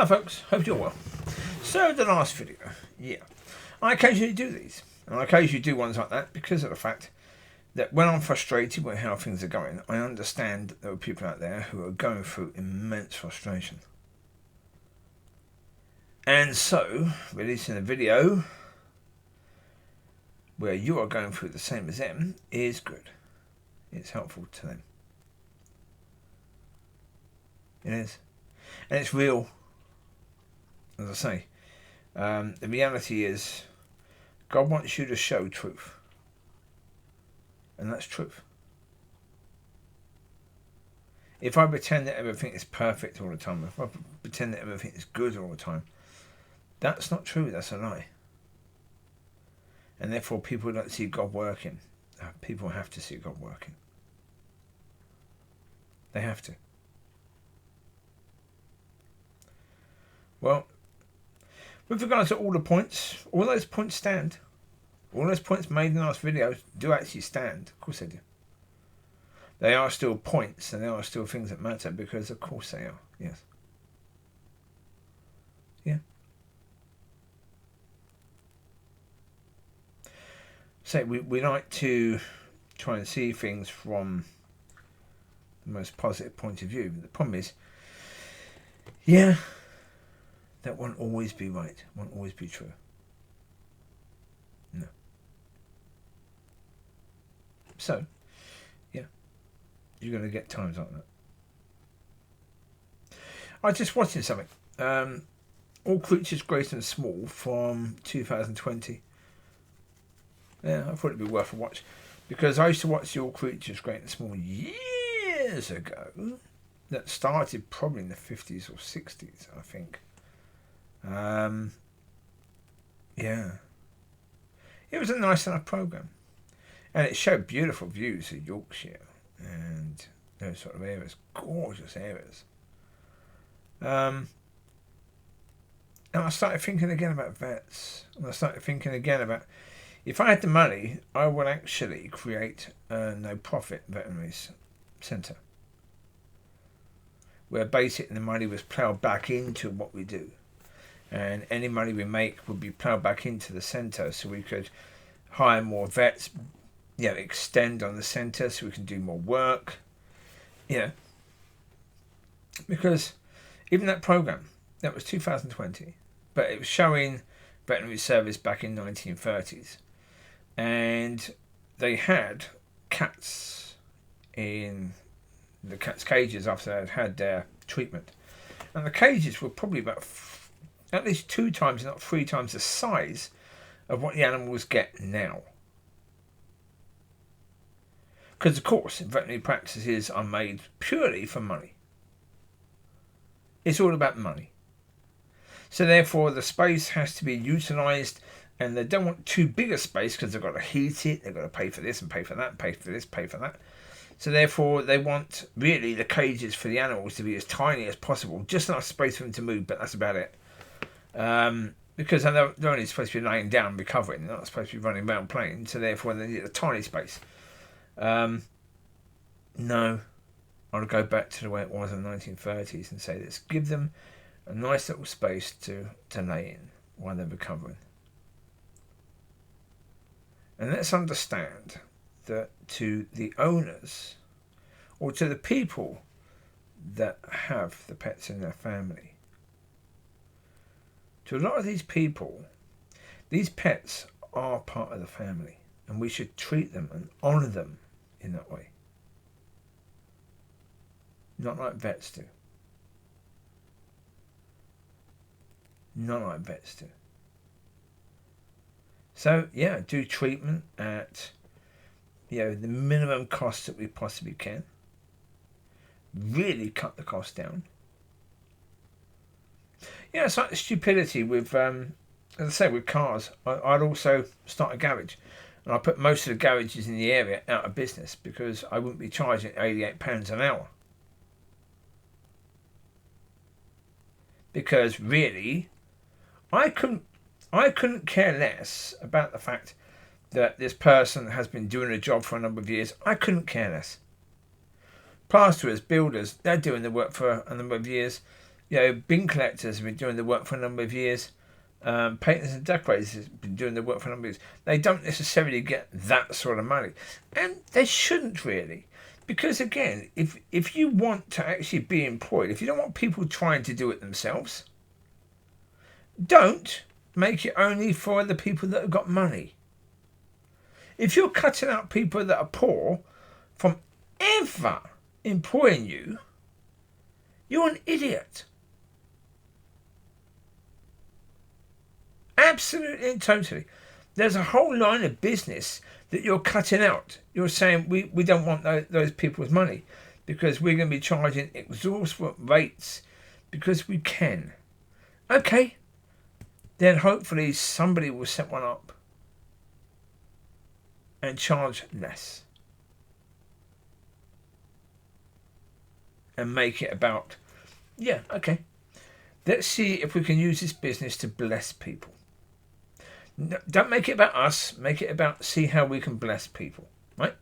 Hi folks, hope you're well. So the last video, I occasionally do these. And I occasionally do ones like that because of the fact that when I'm frustrated with how things are going, I understand that there are people out there who are going through immense frustration. And so, releasing a video where you are going through the same as them is good. It's helpful to them. It is. And it's real. As I say, the reality is God wants you to show truth. And that's truth. If I pretend that everything is perfect all the time, if I pretend that everything is good all the time, that's not true, that's a lie. And therefore people don't see God working. People have to see God working. They have to. Well, with regards to all the points, all those points stand. All those points made in the last video do actually stand. Of course they do. They are still points and they are still things that matter because of course they are. Yes. Yeah. So we like to try and see things from the most positive point of view. But the problem is, that won't always be right. Won't always be true. No. So, you're going to get times like that. I was just watching something. All Creatures Great and Small from 2020. Yeah, I thought it'd be worth a watch. Because I used to watch the All Creatures Great and Small years ago. That started probably in the 50s or 60s, I think. It was a nice enough programme. And it showed beautiful views of Yorkshire and those sort of areas. Gorgeous areas. And I started thinking again about vets. And I started thinking again about, if I had the money, I would actually create a no-profit veterinary centre. Where basically the money was ploughed back into what we do. And any money we make would be ploughed back into the centre so we could hire more vets, extend on the centre so we can do more work. Because even that programme, that was 2020, but it was showing veterinary service back in 1930s. And they had cats in the cats' cages after they had had their treatment. And the cages were probably about at least 2 times, if not 3 times the size of what the animals get now. Because, of course, veterinary practices are made purely for money. It's all about money. So, therefore, the space has to be utilised, and they don't want too big a space because they've got to heat it, they've got to pay for this and pay for that, pay for this, pay for that. So, therefore, they want, really, the cages for the animals to be as tiny as possible. Just enough space for them to move, but that's about it. Because they're only supposed to be laying down recovering, they're not supposed to be running around playing, so therefore they need a tiny space. No, I would go back to the way it was in the 1930s and say, let's give them a nice little space to lay in while they're recovering. And let's understand that to the owners, or to the people that have the pets in their family, to a lot of these people, these pets are part of the family, and we should treat them and honour them in that way. Not like vets do. Not like vets do. So, do treatment at, the minimum cost that we possibly can. Really cut the cost down. It's like the stupidity with, as I say, with cars. I'd also start a garage. And I put most of the garages in the area out of business because I wouldn't be charging £88 an hour. Because really, I couldn't care less about the fact that this person has been doing a job for a number of years. I couldn't care less. Plasterers, builders, they're doing the work for a number of years. Bin collectors have been doing the work for a number of years. Painters and decorators have been doing the work for a number of years. They don't necessarily get that sort of money. And they shouldn't really. Because again, if you want to actually be employed, if you don't want people trying to do it themselves, don't make it only for the people that have got money. If you're cutting out people that are poor from ever employing you, you're an idiot. Absolutely and totally. There's a whole line of business that you're cutting out. You're saying we don't want those people's money because we're going to be charging exorbitant rates because we can. Okay. Then hopefully somebody will set one up and charge less. And make it about, okay. Let's see if we can use this business to bless people. No, don't make it about us. Make it about see how we can bless people, right?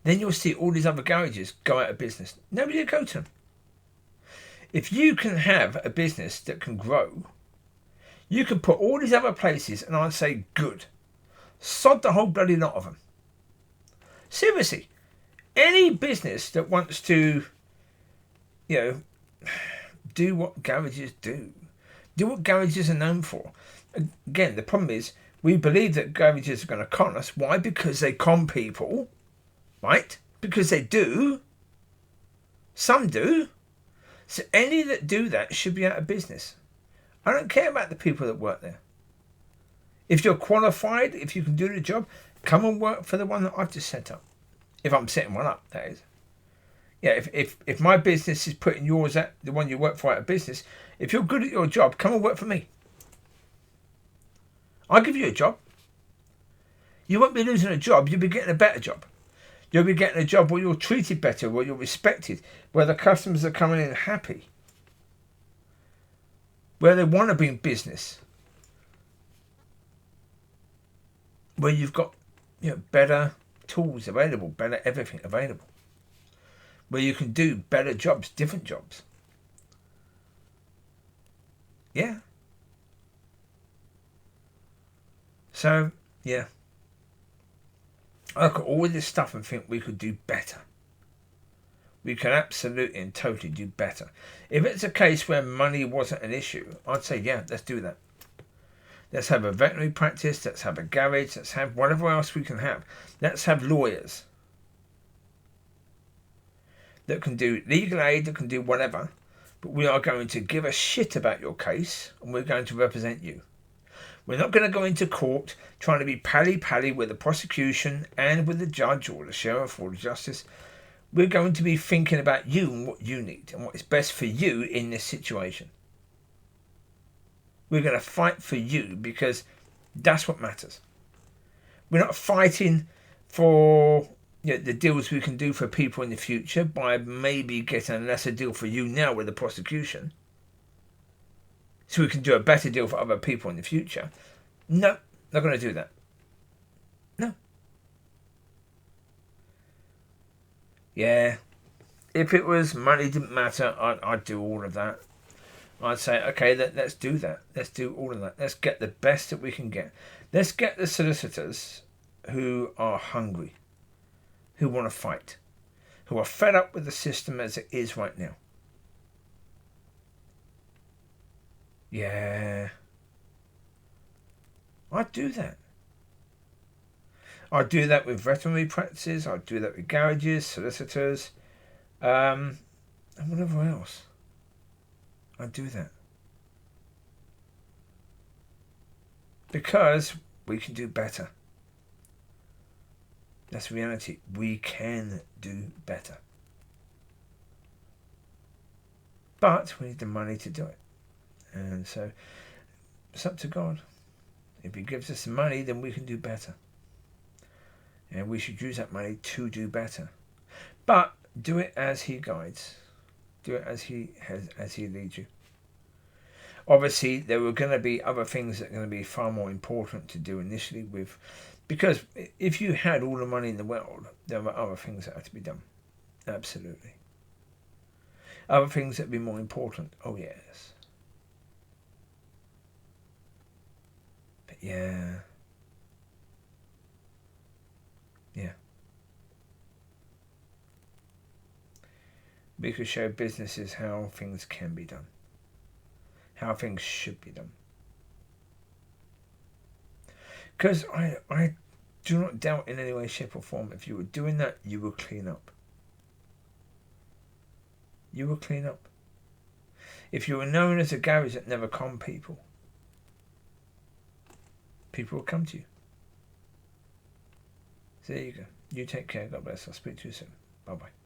Then you'll see all these other garages go out of business. Nobody will go to them. If you can have a business that can grow, you can put all these other places, and I'd say good. Sod the whole bloody lot of them. Seriously, any business that wants to, do what garages do what garages are known for. Again, the problem is we believe that garages are going to con us. Why? Because they con people, right? Because they do. Some do. So any that do that should be out of business. I don't care about the people that work there. If you're qualified, if you can do the job, come and work for the one that I've just set up. If I'm setting one up, that is. Yeah, if my business is putting yours at the one you work for out of business, if you're good at your job, come and work for me. I'll give you a job. You won't be losing a job, you'll be getting a better job. You'll be getting a job where you're treated better, where you're respected, where the customers are coming in happy, where they want to be in business, where you've got better tools available, better everything available, where you can do better jobs, different jobs. Yeah. So, yeah. I look at all this stuff and think we could do better. We can absolutely and totally do better. If it's a case where money wasn't an issue, I'd say, let's do that. Let's have a veterinary practice. Let's have a garage. Let's have whatever else we can have. Let's have lawyers that can do legal aid, that can do whatever. But we are going to give a shit about your case and we're going to represent you. We're not going to go into court trying to be pally-pally with the prosecution and with the judge or the sheriff or the justice. We're going to be thinking about you and what you need and what is best for you in this situation. We're going to fight for you because that's what matters. We're not fighting for the deals we can do for people in the future by maybe getting a lesser deal for you now with the prosecution, so we can do a better deal for other people in the future. No, not going to do that. No. Yeah. If it was money didn't matter, I'd do all of that. I'd say, okay, let's do that. Let's do all of that. Let's get the best that we can get. Let's get the solicitors who are hungry, who want to fight, who are fed up with the system as it is right now. Yeah. I'd do that. I'd do that with veterinary practices. I'd do that with garages, solicitors, and whatever else. I'd do that. Because we can do better. That's reality. We can do better. But we need the money to do it. And so it's up to God. If he gives us the money, then we can do better. And we should use that money to do better. But do it as he guides. Do it as he leads you. Obviously, there were going to be other things that are going to be far more important to do initially because if you had all the money in the world, there were other things that had to be done. Absolutely. Other things that would be more important. Oh, yes. But yeah. Yeah. We could show businesses how things can be done. How things should be done. Because I do not doubt in any way, shape or form, if you were doing that, you will clean up. You will clean up. If you were known as a garage that never conned people, people will come to you. So there you go. You take care. God bless. I'll speak to you soon. Bye-bye.